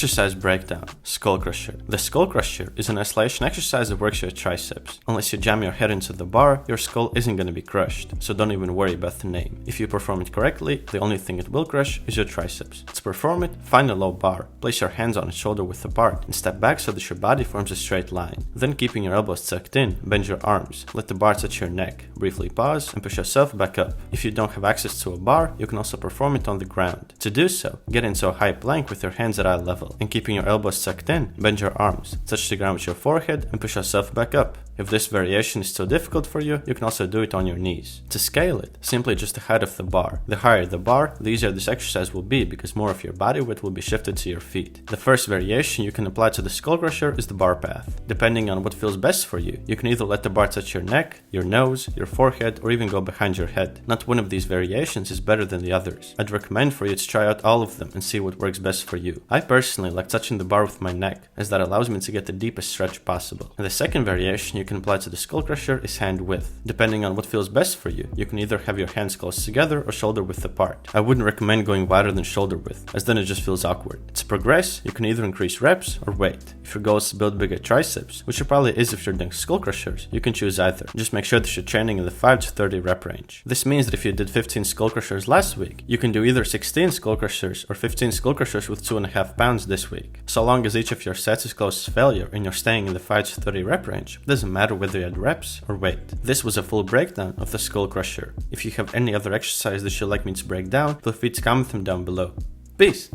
Exercise breakdown. Skull crusher. The skull crusher is an isolation exercise that works your triceps. Unless you jam your head into the bar, your skull isn't going to be crushed, so don't even worry about the name. If you perform it correctly, the only thing it will crush is your triceps. To perform it, find a low bar, place your hands on its shoulder width apart, and step back so that your body forms a straight line. Then, keeping your elbows tucked in, bend your arms, let the bar touch your neck, briefly pause, and push yourself back up. If you don't have access to a bar, you can also perform it on the ground. To do so, get into a high plank with your hands at eye level, and keeping your elbows tucked in, bend your arms, touch the ground with your forehead, and push yourself back up. If this variation is too difficult for you, you can also do it on your knees. To scale it, simply adjust the height of the bar. The higher the bar, the easier this exercise will be because more of your body weight will be shifted to your feet. The first variation you can apply to the skull crusher is the bar path. Depending on what feels best for you, you can either let the bar touch your neck, your nose, your forehead, or even go behind your head. Not one of these variations is better than the others. I'd recommend for you to try out all of them and see what works best for you. I personally like touching the bar with my neck, as that allows me to get the deepest stretch possible. And the second variation you can apply to the skull crusher is hand width. Depending on what feels best for you, you can either have your hands close together or shoulder width apart. I wouldn't recommend going wider than shoulder width, as then it just feels awkward. To progress, you can either increase reps or weight. If your goal is to build bigger triceps, which it probably is if you're doing skull crushers, you can choose either. Just make sure that you're training in the 5 to 30 rep range. This means that if you did 15 skull crushers last week, you can do either 16 skull crushers or 15 skull crushers with 2.5 pounds this week. So long as each of your sets is close to failure and you're staying in the 5 to 30 rep range, it doesn't matter whether you had reps or weight. This was a full breakdown of the skull crusher. If you have any other exercise that you'd like me to break down, feel free to comment them down below. Peace!